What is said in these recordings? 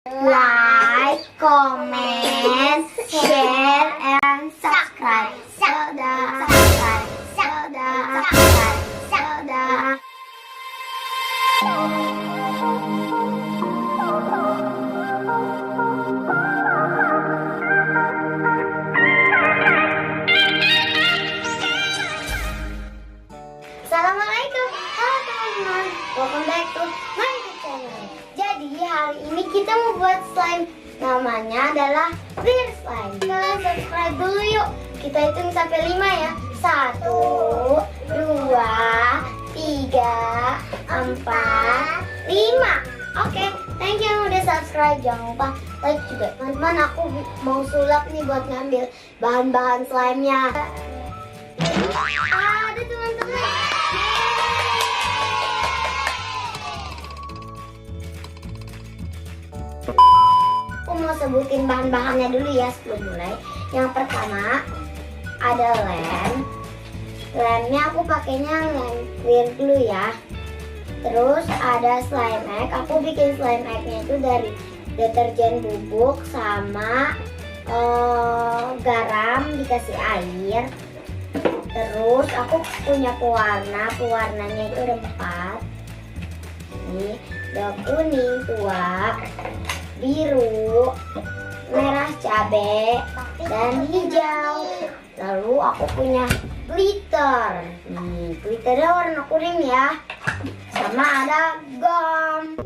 Like, comment, share, and subscribe. Sudah, subscribe. Sudah, subscribe. Sudah. Assalamualaikum, halo teman-teman. Welcome back to my YouTube channel. Jadi hari ini kita mau buat slime. Namanya adalah clear slime. Kalian subscribe dulu yuk. Kita hitung sampai 5 ya. 1, 2, 3, 4, 5. Oke, thank you yang udah subscribe. Jangan lupa like juga. Teman-teman, aku mau sulap nih buat ngambil bahan-bahan slime-nya. Ada teman-teman. Aku mau sebutin bahan-bahannya dulu ya sebelum mulai. Yang pertama ada lem. Lemnya aku pakainya lem clear dulu ya. Terus ada slime egg. Aku bikin slime egg-nya itu dari deterjen bubuk sama garam dikasih air. Terus aku punya pewarna. Pewarnanya itu ada 4. Nih, ada kuning tua, biru, merah cabe, dan hijau. Lalu aku punya glitter. Nih, glitternya warna kuning ya. Sama ada gum.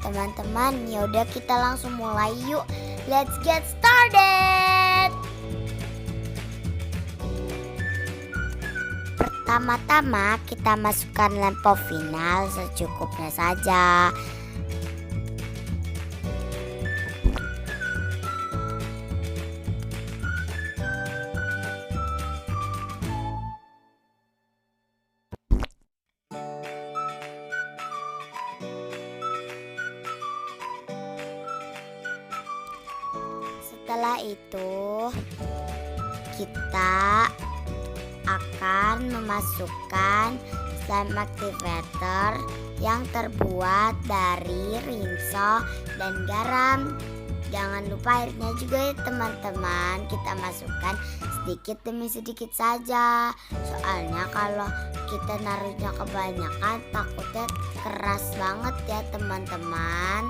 Teman-teman, yaudah kita langsung mulai yuk. Let's get started. Pertama-tama kita masukkan lempo final secukupnya saja. Setelah itu kita akan memasukkan slime activator yang terbuat dari rinso dan garam. Jangan lupa airnya juga ya teman-teman. Kita masukkan sedikit demi sedikit saja. Soalnya kalau kita naruhnya kebanyakan takutnya keras banget ya teman-teman.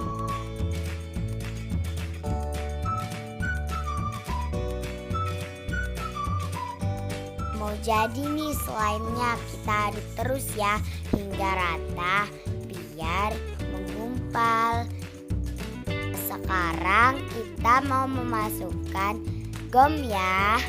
Mau jadi nih slime-nya, kita aduk terus ya hingga rata biar menggumpal. Sekarang kita mau memasukkan gum ya.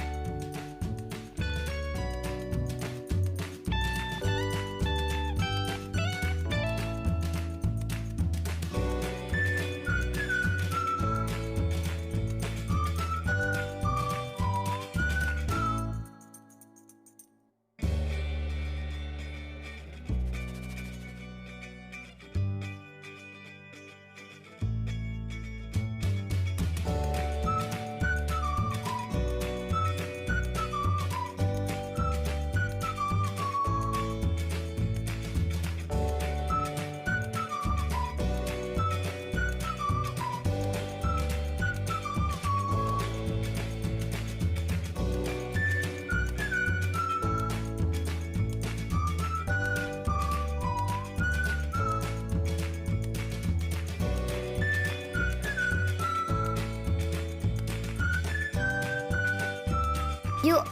Yuk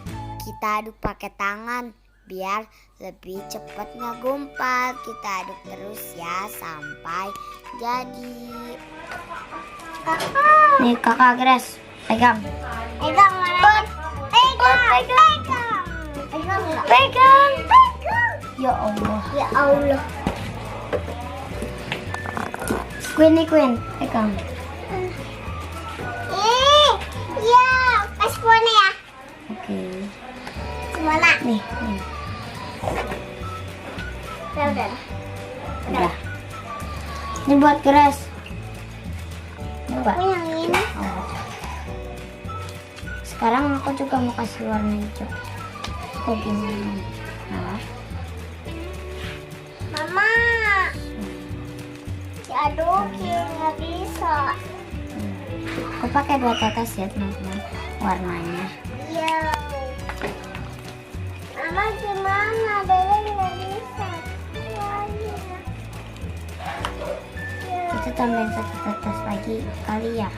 kita aduk pakai tangan biar lebih cepat ngegumpal. Kita aduk terus ya sampai jadi. Nih kakak Grace, pegang. Pegang mana? Pegang. Ya Allah. Ya Allah. Queen, pegang. Ya, pas punya ya. Oke. Gimana? Nih. Udah. Ini buat Grace. Coba. Yang ini. Oh. Sekarang aku juga mau kasih warna hijau. Kok gimana? Nah. Mama, diadukin nggak bisa. Aku pakai 2 tetes ya teman-teman warnanya. Iya. Mama gimana? Bella nggak bisa. Kita tambahin 1 tetes lagi kali ya.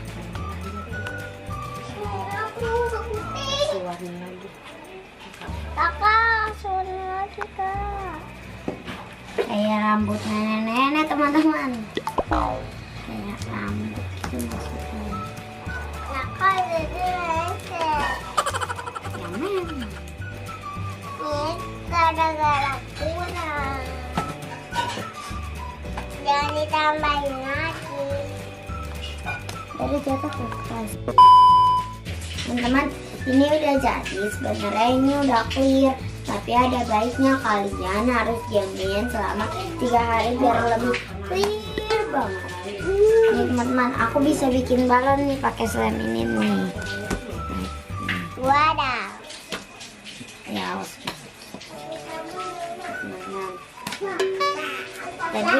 Warna lagi. Kakak, warna lagi kak. Kayak rambut nenek-nenek teman-teman. Kayak rambut itu maksudnya. Kakak jadi lengket. Ya memang. Ini gara-gara kurang. Jangan ditambahin lagi. Dari jatuh ke kelas. Teman-teman, ini udah jadi. Sebenarnya ini udah clear, tapi ada baiknya kalian harus diamin selama 3 hari biar lebih clear banget. Nih teman-teman, aku bisa bikin balon nih pakai slime ini nih. Wadah. Ya, teman-teman. Tadi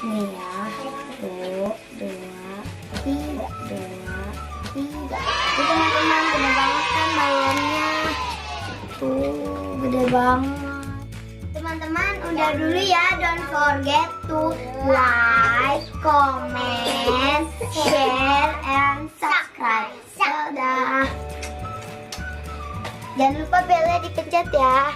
nih ya, 1, 2, 3, 2, 3. Itu teman-teman gede banget kan balonnya. Tuh, gede banget. Teman-teman udah dulu ya. Don't forget to like, comment, share, and subscribe. Dadah. Jangan lupa belnya dipencet ya.